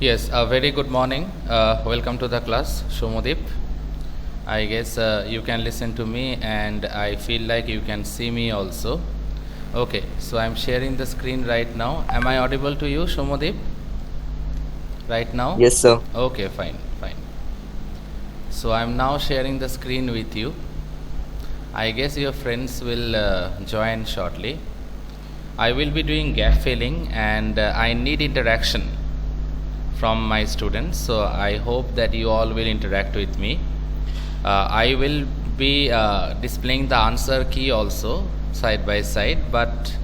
Yes, a very good morning. Welcome to the class, Shomodip. I guess you can listen to me and I feel like you can see me also. Okay, so I'm sharing the screen right now. Am I audible to you, Shomodip? Right now? Yes, sir. Okay, fine. So I'm now sharing the screen with you. I guess your friends will join shortly. I will be doing gap filling and I need interaction from my students, so I hope that you all will interact with me. I will be displaying the answer key also side by side, but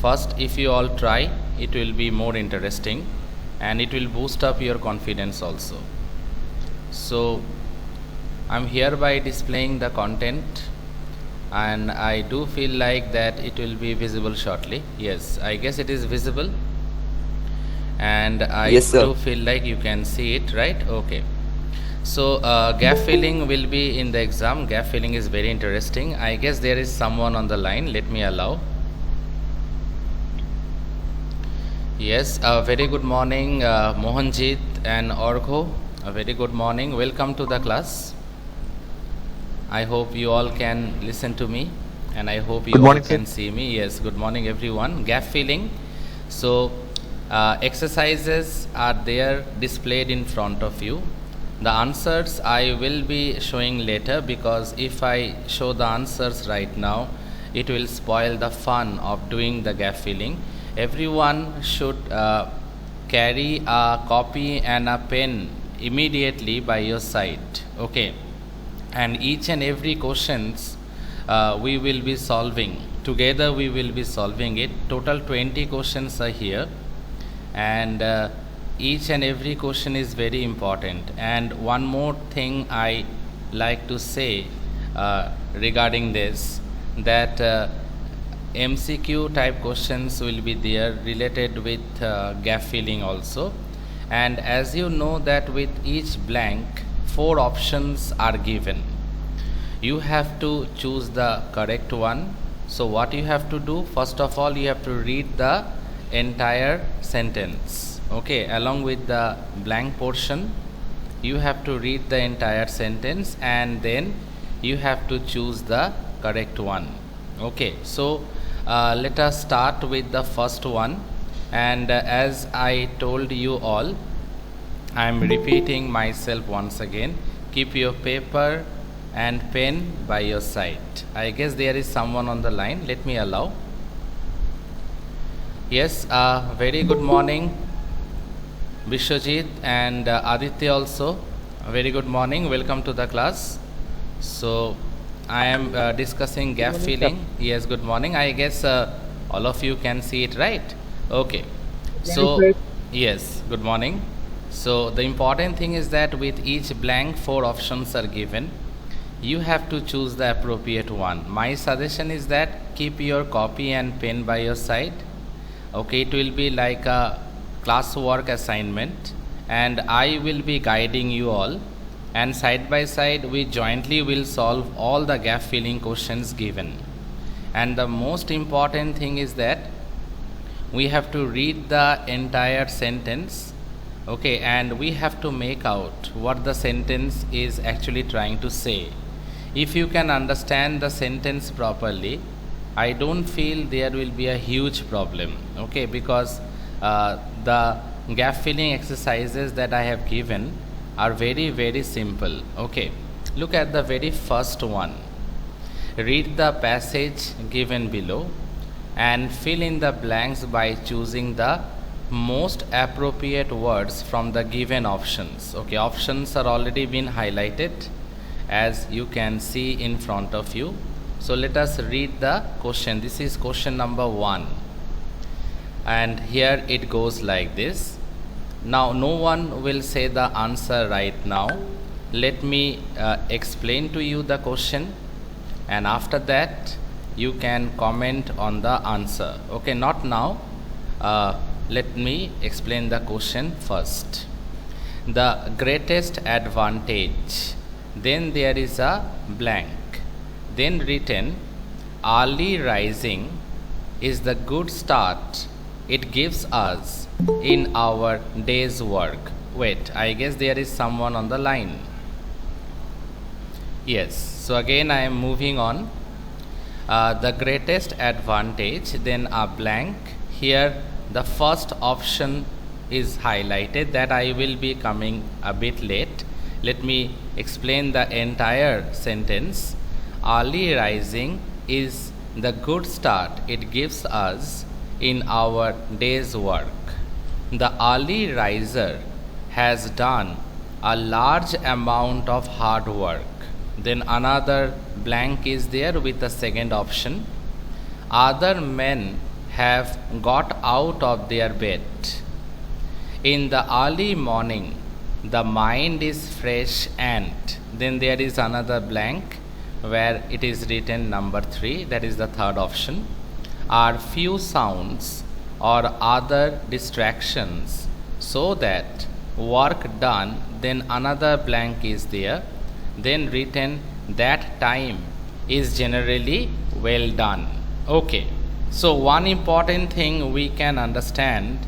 first, if you all try, it will be more interesting and it will boost up your confidence also. So I'm hereby displaying the content and I do feel like that it will be visible shortly. Yes, I guess it is visible and I Yes, sir. do feel like you can see it, right? Okay. So gap filling will be in the exam. Gap filling is very interesting. I guess there is someone on the line. Let me allow. Yes, a very good morning, Mohanjit and Orgho. A very good morning. Welcome to the class. I hope you all can listen to me and I hope Good you all morning, sir. can see me. Yes, good morning everyone. Gap filling. So exercises are there displayed in front of you. The answers I will be showing later, because if I show the answers right now, it will spoil the fun of doing the gap filling. Everyone should carry a copy and a pen immediately by your side. Okay, and each and every questions we will be solving together. We will be solving it. Total 20 questions are here, and each and every question is very important. And one more thing I like to say regarding this, that MCQ type questions will be there related with gap filling also. And as you know that with each blank 4 options are given, you have to choose the correct one. So what you have to do, first of all, you have to read the entire sentence. Okay, along with the blank portion, you have to read the entire sentence and then you have to choose the correct one. Okay, so let us start with the first one. And as I told you all, I am repeating myself once again. Keep your paper and pen by your side. I guess there is someone on the line. Let me allow. Yes, very good morning, Vishwajit and Aditya also. Very good morning. Welcome to the class. So I am discussing gap Morning, sir. filling. Yes, good morning. I guess all of you can see it, right? Okay. Morning, So sir. yes, good morning. So the important thing is that with each blank 4 options are given. You have to choose the appropriate one. My suggestion is that keep your copy and pen by your side. Okay, it will be like a classwork assignment and I will be guiding you all, and side by side we jointly will solve all the gap filling questions given. And the most important thing is that we have to read the entire sentence. Okay, and we have to make out what the sentence is actually trying to say. If you can understand the sentence properly, I don't feel there will be a huge problem. Okay, because the gap filling exercises that I have given are very simple. Okay, look at the very first one. Read the passage given below and fill in the blanks by choosing the most appropriate words from the given options. Okay, options are already been highlighted as you can see in front of you. So let us read the question. This is question number 1, and here it goes like this. Now no one will say the answer right now. Let me explain to you the question, and after that you can comment on the answer. Okay, not now. Let me explain the question first. The greatest advantage, then there is a blank, then written early rising is the good start it gives us in our day's work. Wait, I guess there is someone on the line. Yes, so again I am moving on. The greatest advantage, then a blank. Here the first option is highlighted, that I will be coming a bit late. Let me explain the entire sentence. Early rising is the good start it gives us in our day's work. The early riser has done a large amount of hard work. Then another blank is there with the second option. Other men have got out of their bed. In the early morning, the mind is fresh, and then there is another blank where it is written number 3, that is the third option. Are few sounds or other distractions, so that work done, then another blank is there, then written that time is generally well done. Okay, so one important thing we can understand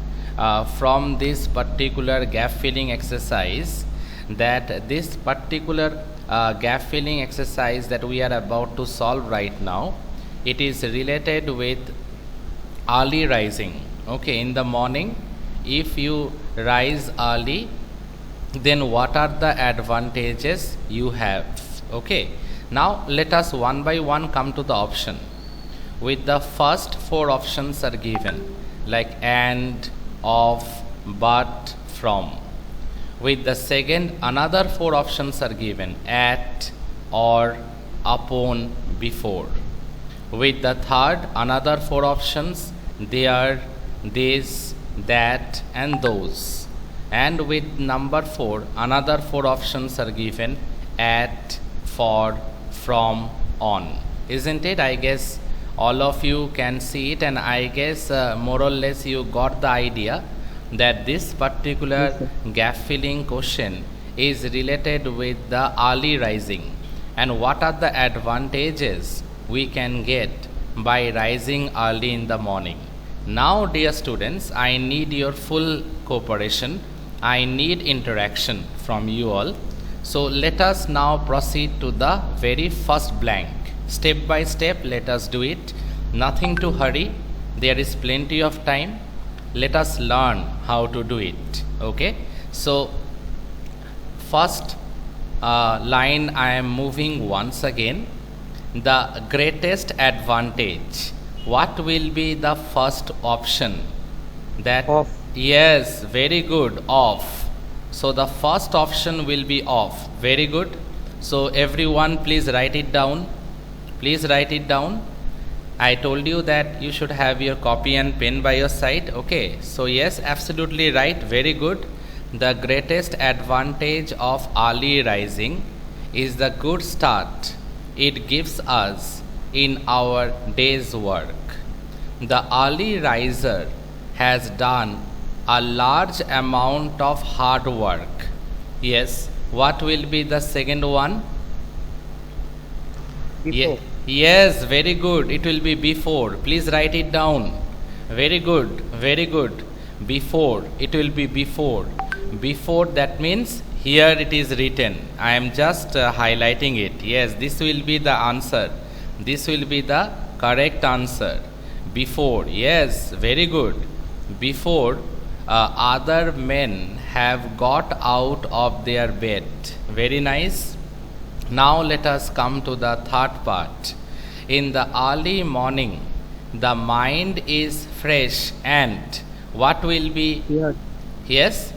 from this particular gap filling exercise, that this particular gap filling exercise that we are about to solve right now, it is related with early rising. Okay, in the morning, if you rise early, then what are the advantages you have? Okay, now let us one by one come to the option. With the first 4 options are given, like and, of, but, from. With the second, another 4 options are given, at, or, upon, before. With the third, another 4 options, there, this, that, and those. And with number 4, another 4 options are given, at, for, from, on. Isn't it? I guess all of you can see it, and I guess more or less you got the idea that this particular gap filling question is related with the early rising, and what are the advantages we can get by rising early in the morning. Now, dear students, I need your full cooperation. I need interaction from you all. So let us now proceed to the very first blank. Step by step, let us do it. Nothing to hurry. There is plenty of time. Let us learn how to do it. Okay. So first line I am moving once again. The greatest advantage. What will be the first option? That Off. Yes, very good. Off. So the first option will be off. Very good. So everyone, please write it down. Please write it down. I told you that you should have your copy and pen by your side. Okay. So yes, absolutely right. Very good. The greatest advantage of early rising is the good start it gives us in our day's work. The early riser has done a large amount of hard work. Yes. What will be the second one? Before. Yes, very good. It will be before. Please write it down. Very good. Very good. Before. It will be before. Before, that means here it is written. I am just highlighting it. Yes, this will be the answer. This will be the correct answer. Before. Yes, very good. Before other men have got out of their bed. Very nice. Now let us come to the third part. In the early morning, the mind is fresh, and what will be? There. Yes?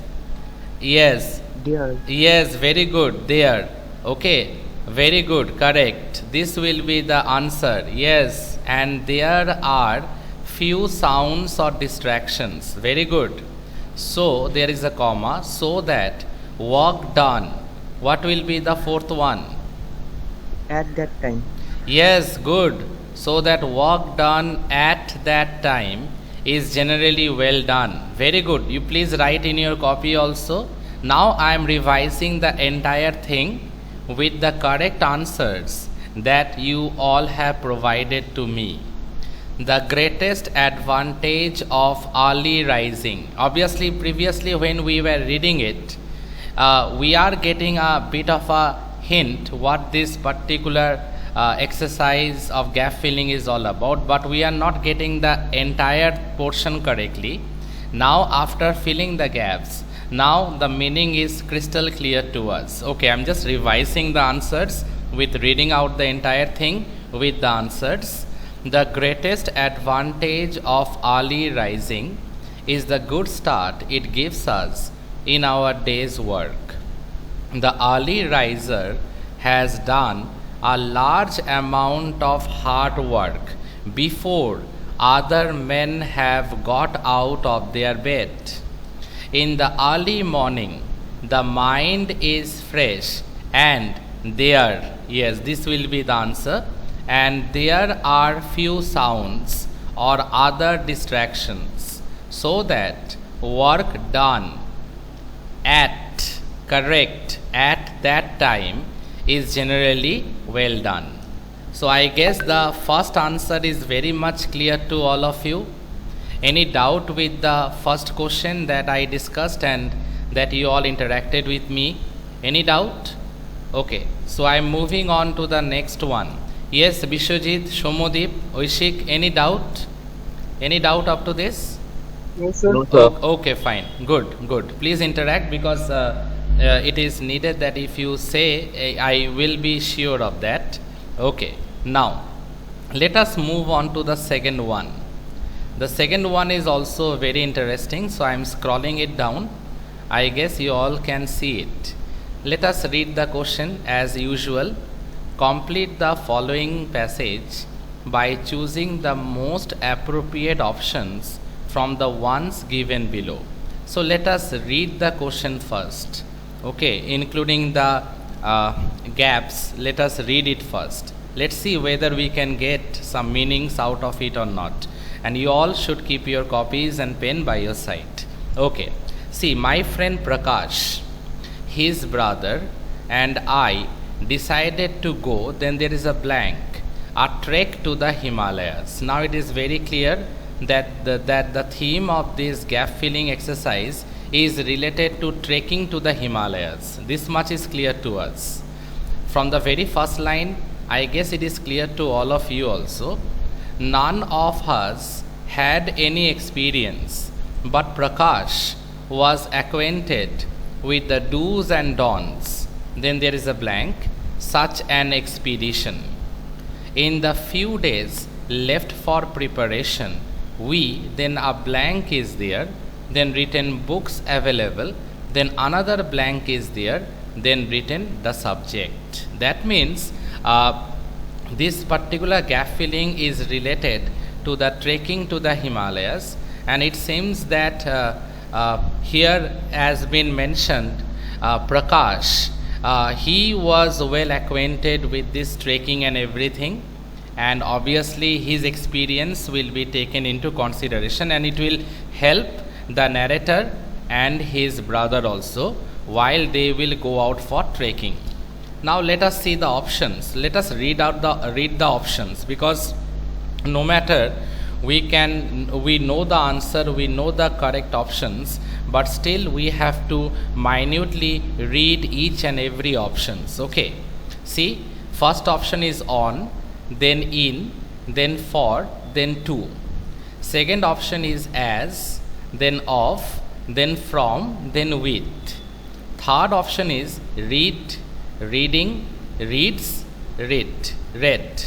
Yes. There. Yes, very good. There. Okay. Very good. Correct. This will be the answer. Yes. And there are few sounds or distractions. Very good. So there is a comma, so that work done. What will be the fourth one? At that time. Yes, good. So that work done at that time is generally well done. Very good. You please write in your copy also. Now I am revising the entire thing with the correct answers that you all have provided to me. The greatest advantage of early rising. Obviously, previously when we were reading it, we are getting a bit of a hint what this particular exercise of gap filling is all about, but we are not getting the entire portion correctly. Now after filling the gaps, now the meaning is crystal clear to us. Okay, I'm just revising the answers with reading out the entire thing with the answers. The greatest advantage of early rising is the good start it gives us in our day's work. The early riser has done a large amount of hard work before other men have got out of their bed. In the early morning, the mind is fresh and there, yes, this will be the answer, and there are few sounds or other distractions, so that work done at that time is generally well done. So I guess the first answer is very much clear to all of you. Any doubt with the first question that I discussed and that you all interacted with me? Any doubt? Okay, so I am moving on to the next one. Yes, Bishwajit, Shomodip, Oishik, any doubt? Any doubt up to this? No, sir. No, sir. Okay, fine. Good. Please interact, because it is needed that if you say, I will be sure of that. Okay, now let us move on to the second one. The second one is also very interesting, so I am scrolling it down. I guess you all can see it. Let us read the question as usual. Complete the following passage by choosing the most appropriate options from the ones given below. So let us read the question first. Okay, including the gaps, let us read it first. Let's see whether we can get some meanings out of it or not. And you all should keep your copies and pen by your side. Okay, see, my friend Prakash, his brother, and I decided to go, then there is a blank, a trek to the Himalayas. Now it is very clear that the theme of this gap filling exercise is related to trekking to the Himalayas. This much is clear to us. From the very first line, I guess it is clear to all of you also. None of us had any experience, but Prakash was acquainted with the do's and don'ts. Then there is a blank, such an expedition. In the few days left for preparation, we, then a blank is there, then written books available, then another blank is there, then written the subject. That means this particular gap filling is related to the trekking to the Himalayas, and it seems that here has been mentioned Prakash. He was well acquainted with this trekking and everything, and obviously his experience will be taken into consideration, and it will help the narrator and his brother also while they will go out for trekking. Now let us see the options. Let us read the options, because no matter we know the answer, we know the correct options, but still we have to minutely read each and every options. Okay, see, first option is on, then in, then for, then to. Second option is as, then of, then from, then with. Third option is read, reading, reads, read.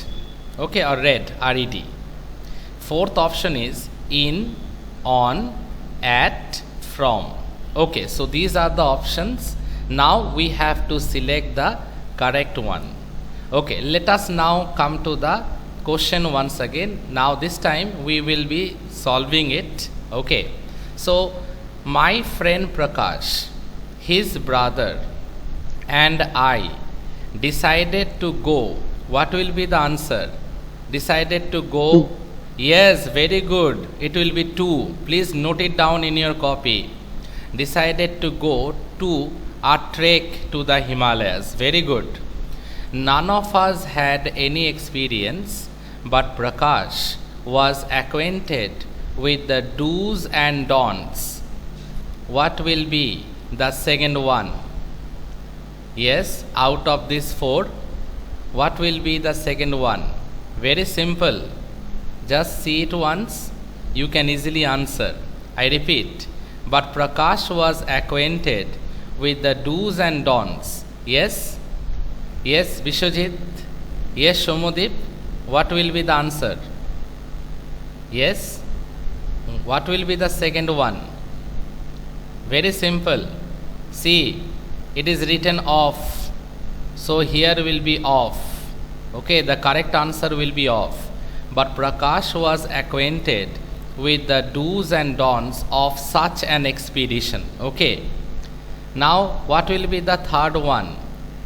Okay, or read, R-E-D. Fourth option is in, on, at, from. Okay, so these are the options. Now we have to select the correct one. Okay, let us now come to the question once again. Now this time we will be solving it. Okay, so my friend Prakash, his brother, and I decided to go. What will be the answer? Decided to go. Yes, very good. It will be to. Please note it down in your copy. Decided to go to a trek to the Himalayas. Very good. None of us had any experience, but Prakash was acquainted with the do's and don'ts. What will be the second one? Yes, out of these four, what will be the second one? Very simple. Just see it once, you can easily answer. I repeat, but Prakash was acquainted with the do's and don'ts. Yes? Yes, Vishwajit? Yes, Shomodip? What will be the answer? Yes? What will be the second one? Very simple. See, it is written off. So here will be off. Okay, the correct answer will be off. But Prakash was acquainted with the do's and don'ts of such an expedition. Okay. Now, what will be the third one?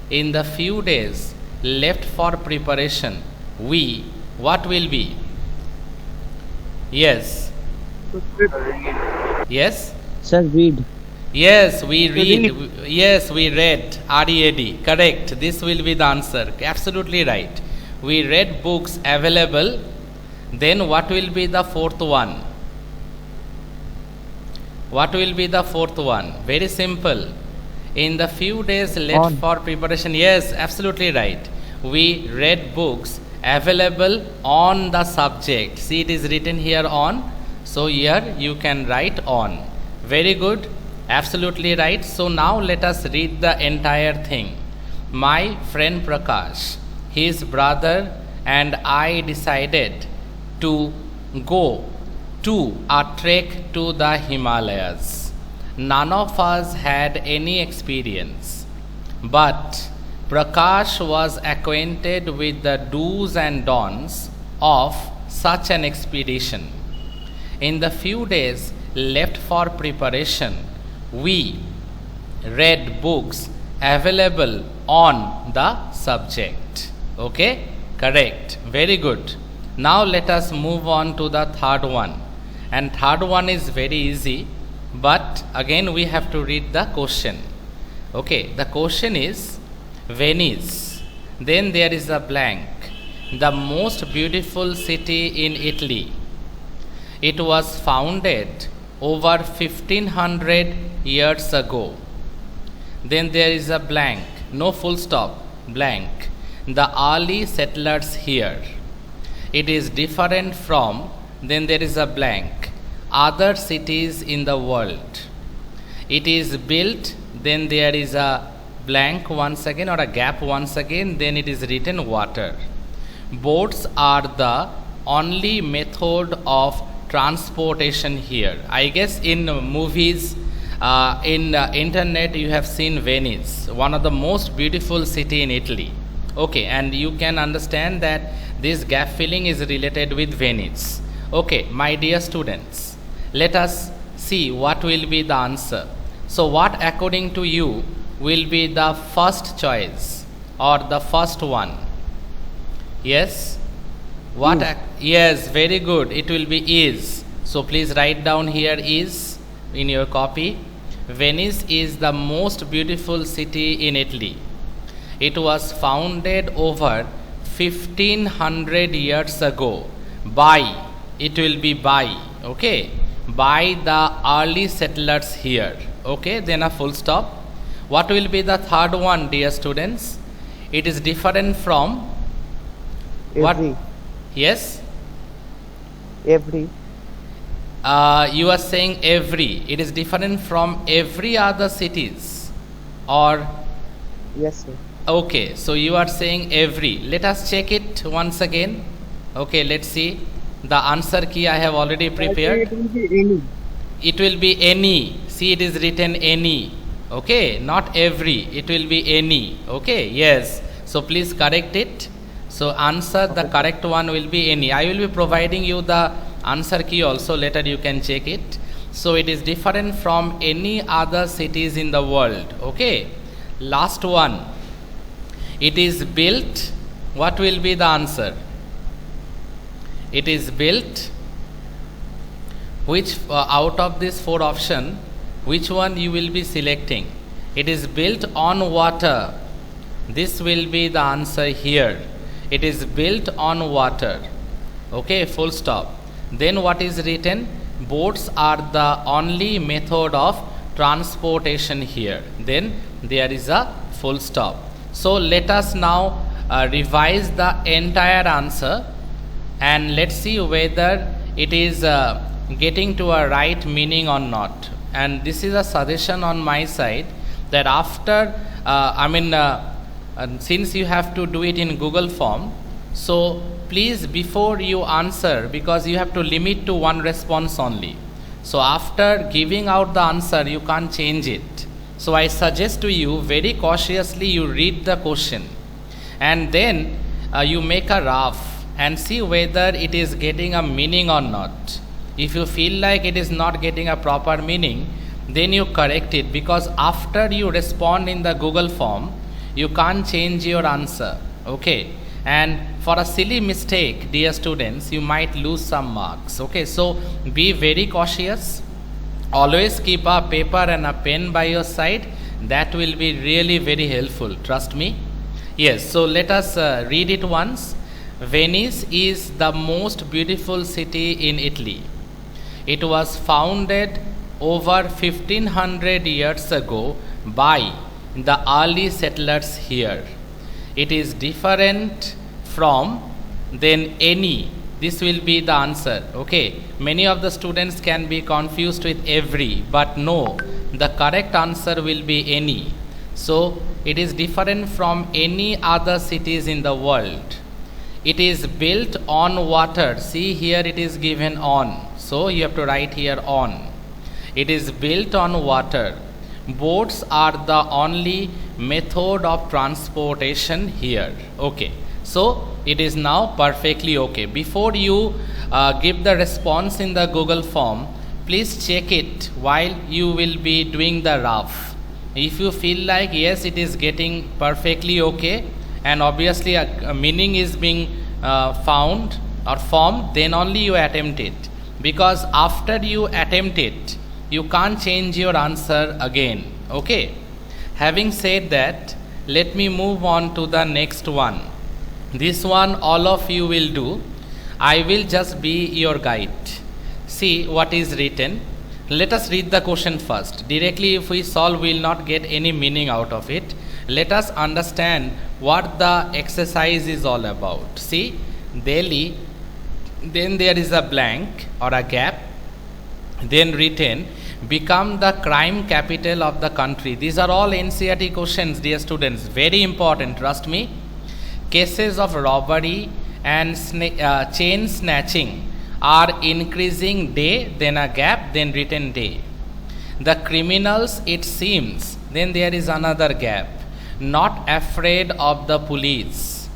In the few days left for preparation, we, what will be? Yes. Yes? Sir, read. Yes, we read. Yes, we read. READ. Correct. This will be the answer. Absolutely right. We read books available. Then what will be the fourth one? What will be the fourth one? Very simple. In the few days left for preparation. Yes, absolutely right. We read books available on the subject. See, it is written here on. So here you can write on. Very good. Absolutely right. So now let us read the entire thing. My friend Prakash, his brother and I decided to go to a trek to the Himalayas. None of us had any experience, but Prakash was acquainted with the do's and don'ts of such an expedition. In the few days left for preparation, we read books available on the subject. Okay? Correct. Very good. Now let us move on to the third one. And third one is very easy, but again we have to read the question. Okay, the question is Venice. Then there is a blank. The most beautiful city in Italy. It was founded over 1500 years ago. Then there is a blank. No full stop. Blank. The early settlers here. It is different from, then there is a blank, other cities in the world. It is built, then there is a blank once again or a gap once again, then it is written water. Boats are the only method of transportation here. I guess in movies, in internet you have seen Venice, one of the most beautiful city in Italy. Okay, and you can understand that this gap filling is related with Venice. Okay, my dear students, let us see what will be the answer. So what according to you will be the first choice or the first one? Yes? What? Yes, very good. It will be is. So please write down here is in your copy. Venice is the most beautiful city in Italy. It was founded over 1500 years ago by, it will be by, okay, by the early settlers here. Okay, then a full stop. What will be the third one, dear students? It is different from what? Every. Yes? Every. You are saying every. It is different from every other cities or? Yes, sir. Okay, so you are saying every. Let us check it once again. Okay, let's see. The answer key I have already prepared. It will be any. It will be any. See, it is written any. Okay, not every. It will be any. Okay, yes. So please correct it. So answer, the correct one will be any. I will be providing you the answer key also. Later you can check it. So it is different from any other cities in the world. Okay. Last one. It is built. What will be the answer? It is built. Which out of these four options, which one you will be selecting? It is built on water. This will be the answer here. It is built on water. Okay, full stop. Then what is written? Boats are the only method of transportation here. Then there is a full stop. So let us now revise the entire answer and let's see whether it is getting to a right meaning or not. And this is a suggestion on my side that after since you have to do it in Google form, so please before you answer, because you have to limit to one response only, so after giving out the answer you can't change it. So I suggest to you very cautiously you read the question and then you make a rough and see whether it is getting a meaning or not. If you feel like it is not getting a proper meaning, then you correct it, because after you respond in the Google form you can't change your answer. Okay, and for a silly mistake, dear students, you might lose some marks. Okay, so be very cautious. Always keep a paper and a pen by your side. That will be really very helpful, trust me. Yes, so let us read it once. Venice is the most beautiful city in Italy. It was founded over 1500 years ago by the early settlers here. It is different from then any. This will be the answer. Okay, many of the students can be confused with every, but no, the correct answer will be any. So it is different from any other cities in the world. It is built on water. See here it is given on, so you have to write here on. It is built on water. Boats are the only method of transportation here. Okay, so it is now perfectly okay. Before you give the response in the Google form, please check it while you will be doing the rough. If you feel like yes, it is getting perfectly okay and obviously a meaning is being found or formed, then only you attempt it, because after you attempt it you can't change your answer again. Okay, having said that, let me move on to the next one. This one all of you will do. I will just be your guide. See what is written. Let us read the question first. Directly if we solve, we will not get any meaning out of it. Let us understand what the exercise is all about. See, Delhi, then there is a blank or a gap, then written, become the crime capital of the country. These are all NCERT questions, dear students, very important, trust me. Cases of robbery and chain snatching are increasing day, then a gap, then written day. The criminals, it seems, then there is another gap, not afraid of the police.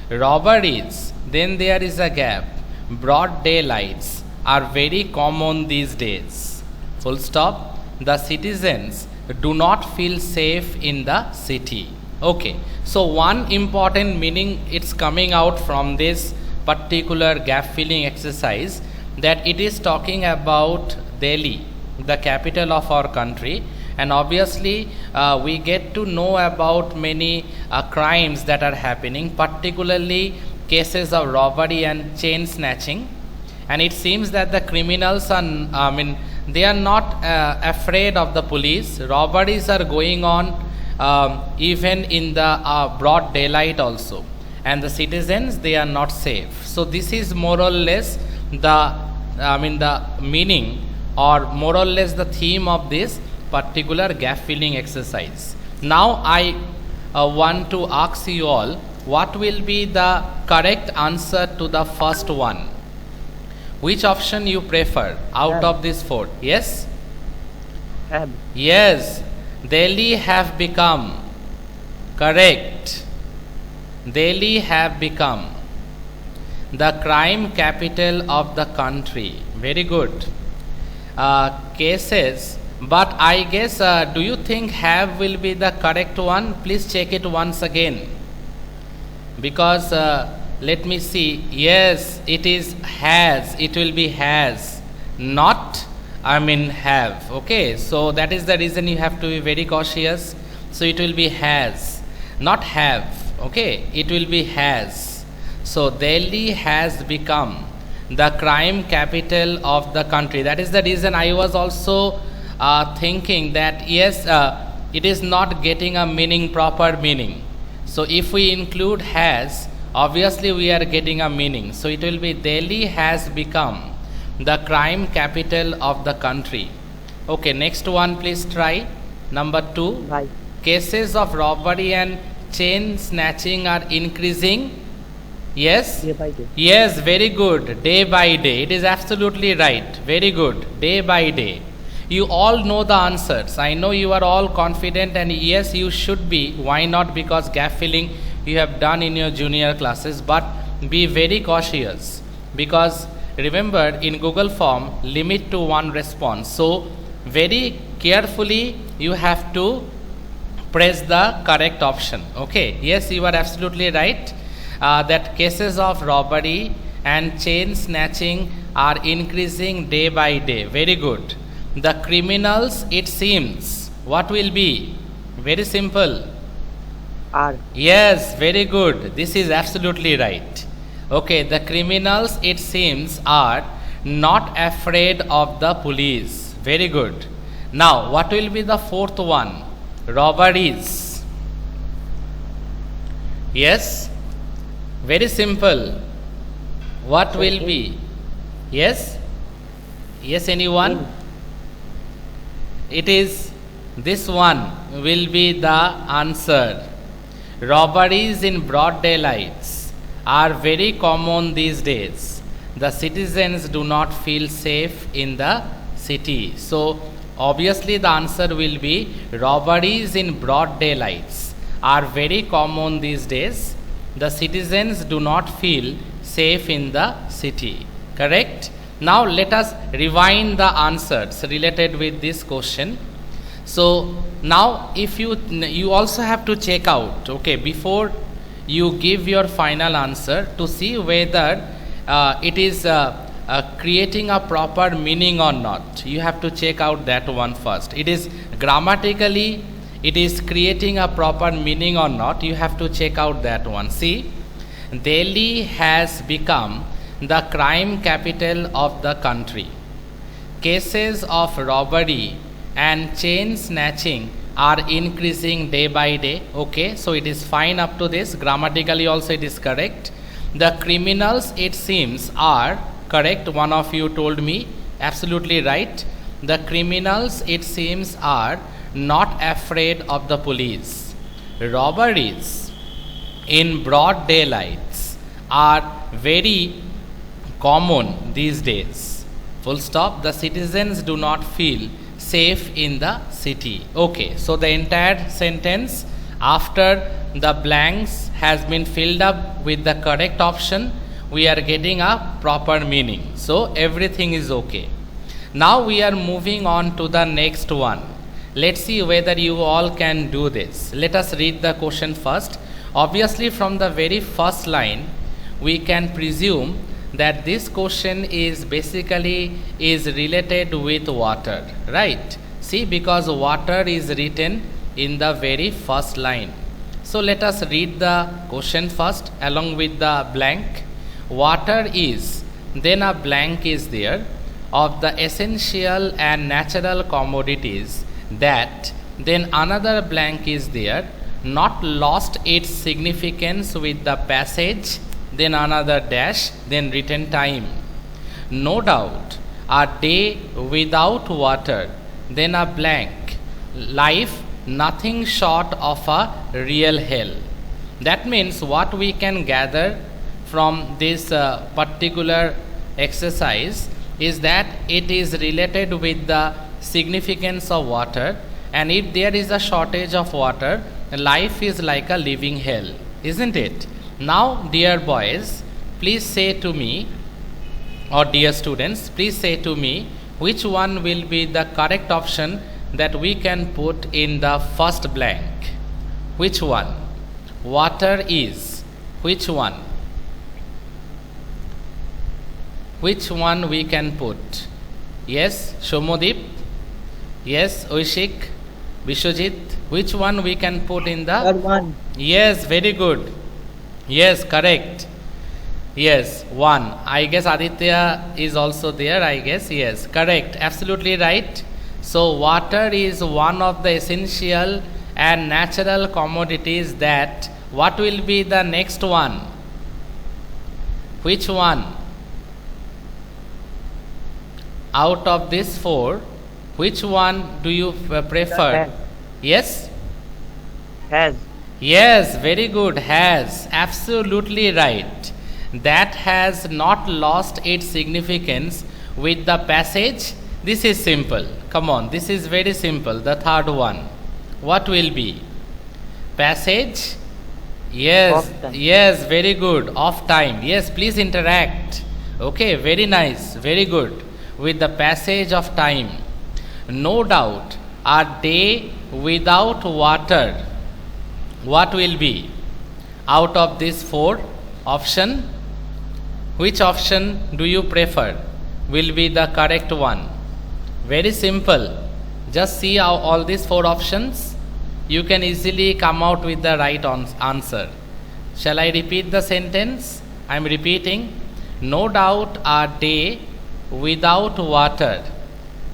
Robberies, then there is a gap, broad daylights are very common these days. Full stop. The citizens do not feel safe in the city. Okay, so one important meaning it's coming out from this particular gap filling exercise, that it is talking about Delhi, the capital of our country, and obviously we get to know about many crimes that are happening, particularly cases of robbery and chain snatching, and it seems that the criminals are they are not afraid of the police. Robberies are going on even in the broad daylight also, and the citizens, they are not safe. So this is more or less the meaning, or more or less the theme of this particular gap filling exercise. Now I want to ask you all, what will be the correct answer to the first one? Which option you prefer out of these four? Yes? Have. Yes, Delhi have become. Correct. Delhi have become the crime capital of the country. Very good. Cases, but I guess, do you think have will be the correct one? Please check it once again. Because let me see. Yes, it is has. It will be has, not have. Okay, so that is the reason you have to be very cautious. So it will be has, not have. Okay, it will be has. So Delhi has become the crime capital of the country. That is the reason I was also thinking that yes, it is not getting a meaning, proper meaning. So if we include has, obviously we are getting a meaning. So it will be Delhi has become the crime capital of the country. Okay, next one please try. Number 2. Right. Cases of robbery and chain snatching are increasing. Yes? Day by day. Yes, very good. Day by day. It is absolutely right. Very good. Day by day. You all know the answers. I know you are all confident, and yes, you should be. Why not? Because gap filling you have done in your junior classes. But be very cautious, because remember, in Google form, limit to one response. So very carefully you have to press the correct option. Okay, yes, you are absolutely right, that cases of robbery and chain snatching are increasing day by day. Very good. The criminals, it seems, what will be? Very simple. Are. Yes, very good. This is absolutely right. Okay, the criminals, it seems, are not afraid of the police. Very good. Now, what will be the fourth one? Robberies. Yes, very simple. What will be? Yes? Yes, anyone? It is this one will be the answer. Robberies in broad daylights are very common these days. The citizens do not feel safe in the city. So obviously the answer will be robberies in broad daylights are very common these days. The citizens do not feel safe in the city. Correct? Now let us rewind the answers related with this question. So now if you also have to check out, okay, before you give your final answer, to see whether it is creating a proper meaning or not. You have to check out that one first. It is grammatically, it is creating a proper meaning or not. You have to check out that one. See, Delhi has become the crime capital of the country. Cases of robbery and chain snatching are increasing day by day. Okay, so it is fine up to this. Grammatically also it is correct. The criminals, it seems, are correct. One of you told me, absolutely right. The criminals, it seems, are not afraid of the police. Robberies in broad daylights are very common these days. Full stop. The citizens do not feel safe in the city. Okay, so the entire sentence after the blanks has been filled up with the correct option, we are getting a proper meaning. So everything is okay. Now we are moving on to the next one. Let's see whether you all can do this. Let us read the question first. Obviously from the very first line we can presume that this question is basically related with water, right? See, because water is written in the very first line. So let us read the question first along with the blank. Water is, then a blank is there, of the essential and natural commodities that, then another blank is there, not lost its significance with the passage, then another dash, then written time. No doubt, a day without water, then a blank, life nothing short of a real hell. That means what we can gather from this particular exercise is that it is related with the significance of water, and if there is a shortage of water, life is like a living hell, isn't it? Now, dear boys, please say to me, or dear students, please say to me, which one will be the correct option that we can put in the first blank? Which one? Water is. Which one? Which one we can put? Yes, Shomodip? Yes, Oishik? Vishwajit? Which one we can put in the? Third one. Yes, very good. Yes, correct. Yes, one. I guess Aditya is also there, I guess. Yes, correct. Absolutely right. So water is one of the essential and natural commodities that, what will be the next one? Which one? Out of these four, which one do you prefer? Has. Yes? Has. Yes, very good. Has. Absolutely right. That has not lost its significance with the passage. This is simple. Come on, this is very simple. The third one. What will be? Passage? Yes, Of time. yes, very good. Of time. Yes, please interact. Okay, very nice, very good. With the passage of time. No doubt, a day without water, what will be? Out of these four option, which option do you prefer will be the correct one? Very simple. Just see how all these four options. You can easily come out with the right answer. Shall I repeat the sentence? I am repeating. No doubt a day without water,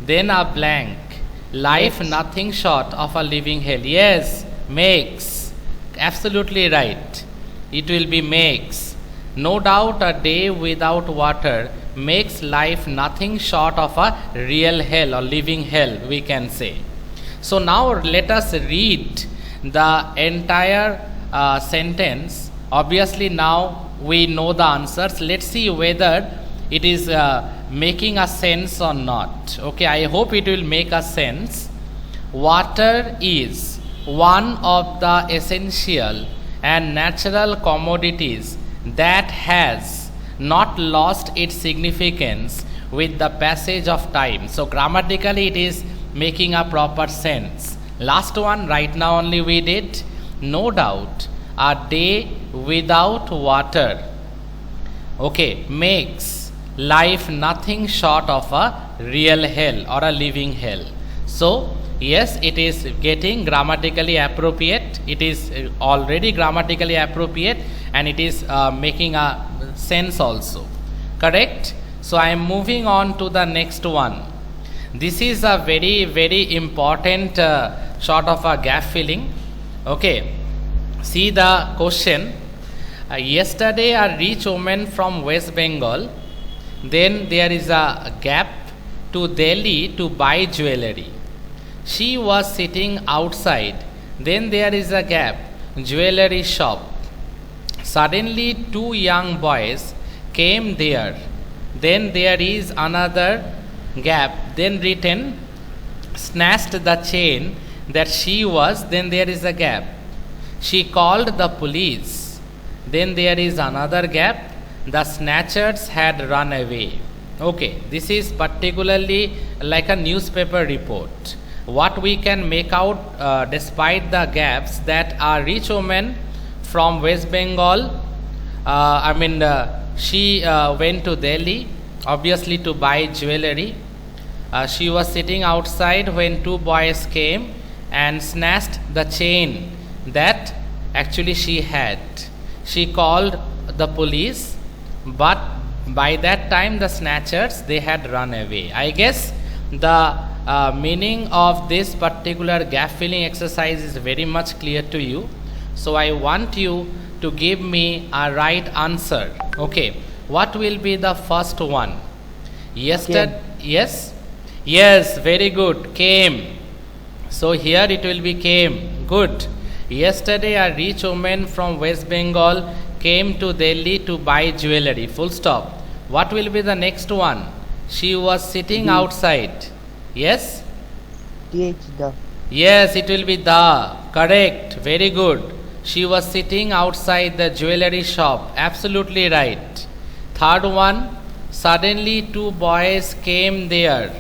then a blank. Life Yes. nothing short of a living hell. Yes, makes. Absolutely right. It will be makes. No doubt a day without water makes life nothing short of a real hell or living hell, we can say. So now let us read the entire sentence. Obviously now we know the answers. Let's see whether it is making a sense or not. Okay, I hope it will make a sense. Water is one of the essential and natural commodities that has not lost its significance with the passage of time. So grammatically it is making a proper sense. Last one, right now only we did. No doubt a day without water, okay, makes life nothing short of a real hell or a living hell. So yes, it is getting grammatically appropriate. It is already grammatically appropriate, and it is making a sense also. Correct? So I am moving on to the next one. This is a very, very important sort of a gap filling. Okay. See the question. Yesterday a rich woman from West Bengal, then there is a gap, to Delhi to buy jewelry. She was sitting outside, then there is a gap, jewelry shop. Suddenly two young boys came there, then there is another gap, then written, snatched the chain that she was, then there is a gap. She called the police, then there is another gap, the snatchers had run away. Okay, this is particularly like a newspaper report. What we can make out despite the gaps, that a rich woman from West Bengal, she went to Delhi obviously to buy jewelry. She was sitting outside when two boys came and snatched the chain that actually she had. She called the police, but by that time the snatchers, they had run away. I guess the meaning of this particular gap filling exercise is very much clear to you. So I want you to give me a right answer. Okay, what will be the first one? Yesterday, yes, yes, very good, came. So here it will be came. Good. Yesterday a rich woman from West Bengal came to Delhi to buy jewelry. Full stop. What will be the next one? She was sitting outside. Yes? TH the. Yes, it will be the. Correct. Very good. She was sitting outside the jewelry shop. Absolutely right. Third one. Suddenly two boys came there.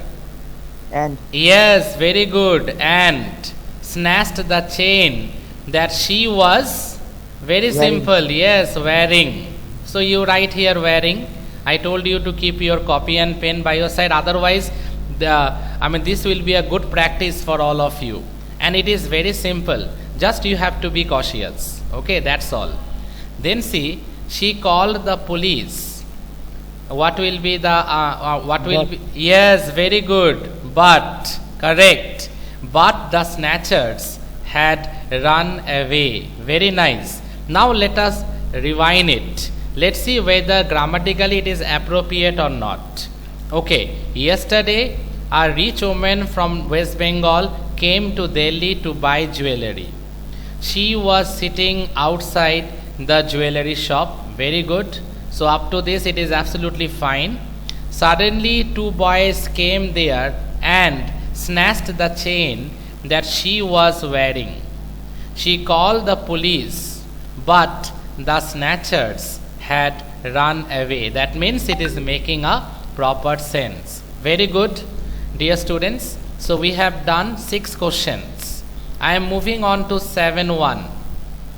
And. Yes, very good. And snatched the chain that she was, very Wearing. simple, yes, wearing. So you write here wearing. I told you to keep your copy and pen by your side, otherwise this will be a good practice for all of you, and it is very simple. Just you have to be cautious. Okay, that's all. Then see, she called the police. What will be the what will But. be? Yes, very good. But Correct. But the snatchers had run away. Very nice. Now let us rewind it. Let's see whether grammatically it is appropriate or not. Okay. Yesterday, a rich woman from West Bengal came to Delhi to buy jewelry. She was sitting outside the jewelry shop. Very good. So up to this it is absolutely fine. Suddenly two boys came there and snatched the chain that she was wearing. She called the police, but the snatchers had run away. That means it is making a proper sense. Very good, dear students. So we have done 6 questions. I am moving on to 7-1,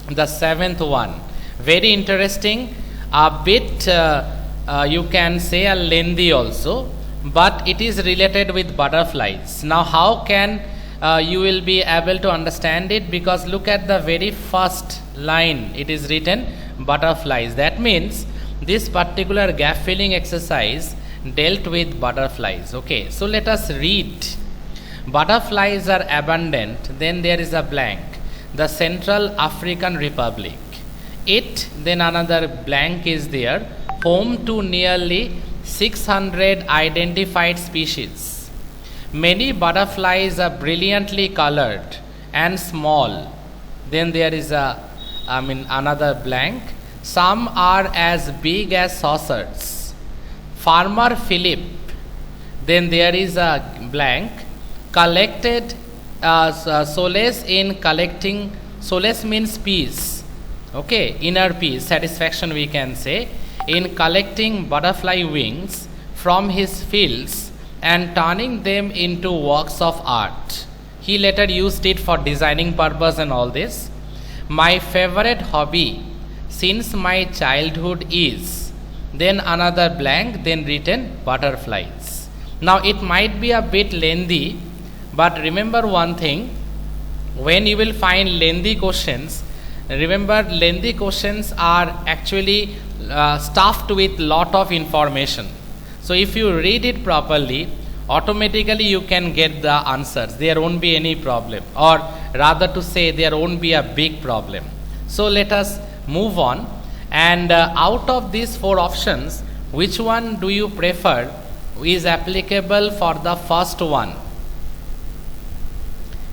the 7th one. Very interesting, a bit you can say a lengthy also, but it is related with butterflies. Now how can you will be able to understand it? Because look at the very first line, it is written butterflies. That means this particular gap filling exercise dealt with butterflies. Okay, so let us read. Butterflies are abundant, then there is a blank, the Central African Republic. It, then another blank is there, home to nearly 600 identified species. Many butterflies are brilliantly colored and small. Then there is another blank. Some are as big as saucers. Farmer Philip, then there is a blank, collected solace in collecting. Solace means peace. Okay, inner peace, satisfaction we can say, in collecting butterfly wings from his fields and turning them into works of art. He later used it for designing purpose and all this. My favorite hobby since my childhood is, then another blank, then written butterflies. Now it might be a bit lengthy, but remember one thing, when you will find lengthy questions, remember lengthy questions are actually stuffed with lot of information. So if you read it properly, automatically you can get the answers. There won't be any problem, or rather to say there won't be a big problem. So let us move on, and out of these 4 options, which one do you prefer is applicable for the first one?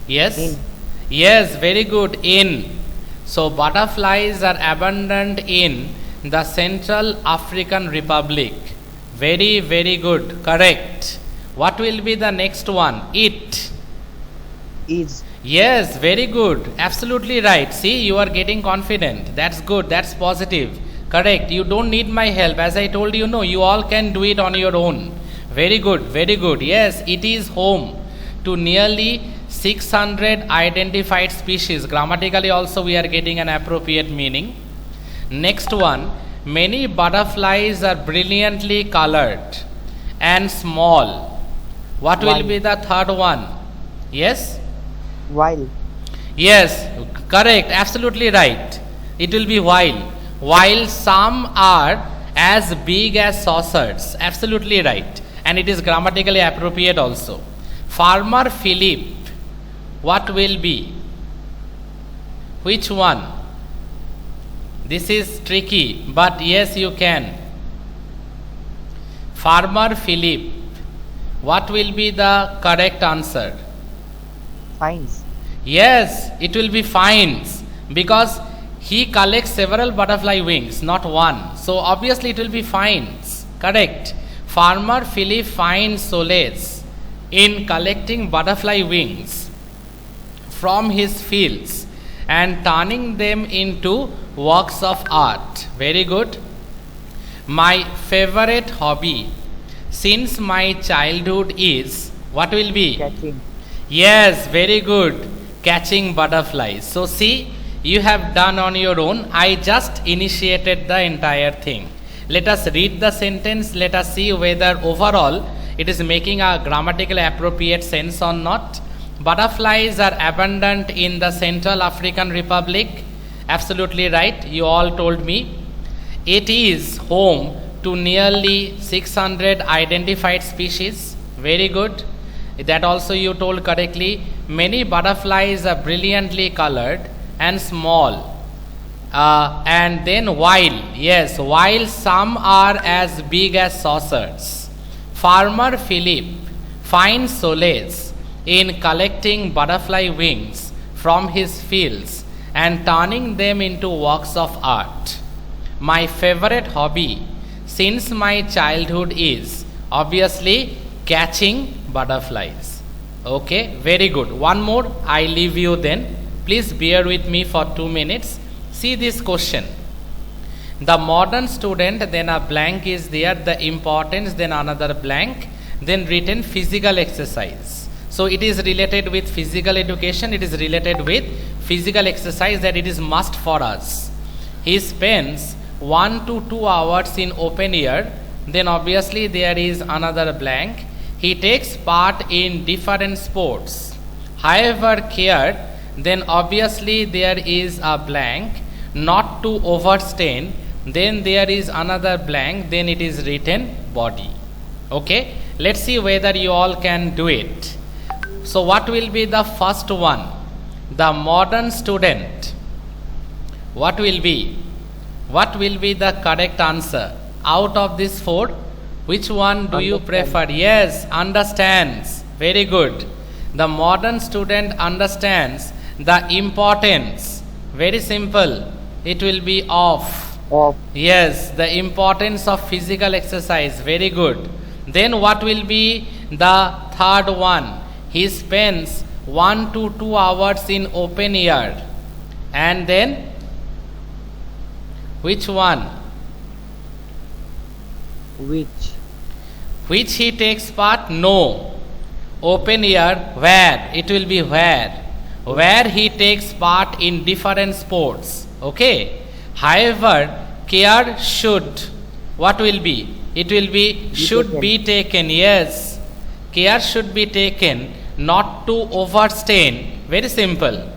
Yes? In. Yes, very good. In. So butterflies are abundant in the Central African Republic. Very, very good. Correct. What will be the next one? It. Is. Yes, very good. Absolutely right. See, you are getting confident. That's good. That's positive. Correct. You don't need my help. As I told you, no, you all can do it on your own. Very good. Very good. Yes, it is home to nearly 600 identified species. Grammatically also we are getting an appropriate meaning. Next one, many butterflies are brilliantly colored and small. What will While. be the third one? Yes? While. Yes, correct, absolutely right. It will be while. While some are as big as saucers. Absolutely right. And it is grammatically appropriate also. Farmer Philip, what will be? Which one? This is tricky, but yes, you can. Farmer Philip, what will be the correct answer? Finds. Yes, it will be finds, because he collects several butterfly wings, not one. So obviously it will be finds. Correct. Farmer Philip finds solace in collecting butterfly wings from his fields and turning them into works of art. Very good. My favorite hobby since my childhood is, what will be? Catching. Yes, very good. Catching butterflies. So see, you have done on your own. I just initiated the entire thing. Let us read the sentence. Let us see whether overall it is making a grammatically appropriate sense or not. Butterflies are abundant in the Central African Republic. Absolutely right. You all told me. It is home to nearly 600 identified species. Very good. That also you told correctly. Many butterflies are brilliantly colored and small. And then while some are as big as saucers. Farmer Philip finds solace in collecting butterfly wings from his fields and turning them into works of art. My favorite hobby since my childhood is obviously catching butterflies. Okay, very good. One more, I leave you then. Please bear with me for 2 minutes. See this question. The modern student, then a blank is there, the importance, then another blank, then written physical exercise. So it is related with physical education, it is related with physical exercise, that it is must for us. He spends 1 to 2 hours in open air, then obviously there is another blank. He takes part in different sports. However cared, then obviously there is a blank. Not to overstrain, then there is another blank, then it is written body. Okay, let's see whether you all can do it. So what will be the first one? The modern student. What will be the correct answer? Out of these 4, which one do you prefer? Yes, understands. Very good. The modern student understands the importance. Very simple. It will be of. Yes, the importance of physical exercise. Very good. Then what will be the third one? He spends 1 to 2 hours in open air. And then which one? Which he takes part? No. Open air, where? It will be where? Where he takes part in different sports. Okay. However, care should. What will be? It will be should be taken. Yes. Care should be taken not to overstrain. Very simple.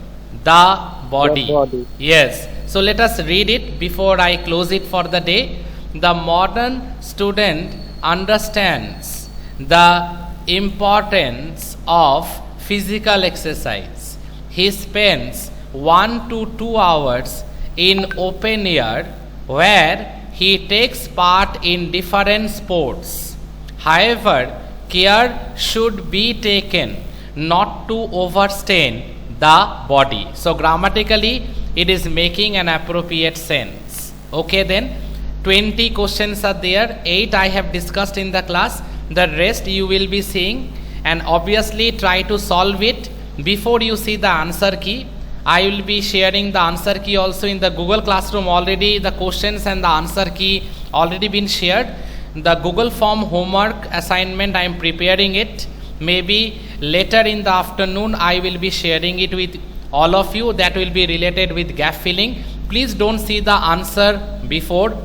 The body. Yes. So let us read it before I close it for the day. The modern student understands the importance of physical exercise. He spends 1 to 2 hours in open air where he takes part in different sports. However, care should be taken not to overstrain the body. So grammatically it is making an appropriate sense. Okay, then 20 questions are there. 8 I have discussed in the class. The rest you will be seeing, and obviously try to solve it before you see the answer key. I will be sharing the answer key also in the Google Classroom. Already the questions and the answer key already been shared. The Google Form homework assignment I am preparing it. Maybe later in the afternoon I will be sharing it with all of you. That will be related with gap filling. Please don't see the answer before.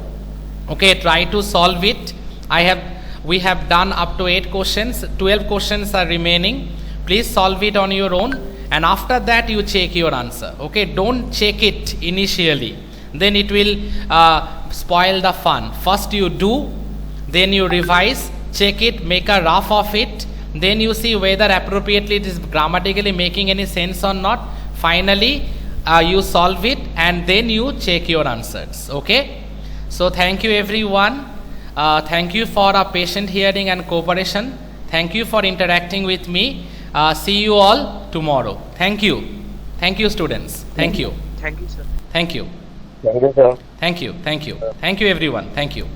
Okay, try to solve it. We have done up to 8 questions. 12 questions are remaining. Please solve it on your own, and after that you check your answer. Okay, don't check it initially, then it will spoil the fun. First you do, then you revise, check it, make a rough of it, then you see whether appropriately it is grammatically making any sense or not. Finally you solve it, and then you check your answers. Okay, so thank you everyone. Thank you for a patient hearing and cooperation. Thank you for interacting with me. See you all tomorrow. Thank you. Thank you, students. Thank you. Thank you, sir. Thank you. Thank you, sir. Thank you. Thank you. Thank you, everyone. Thank you.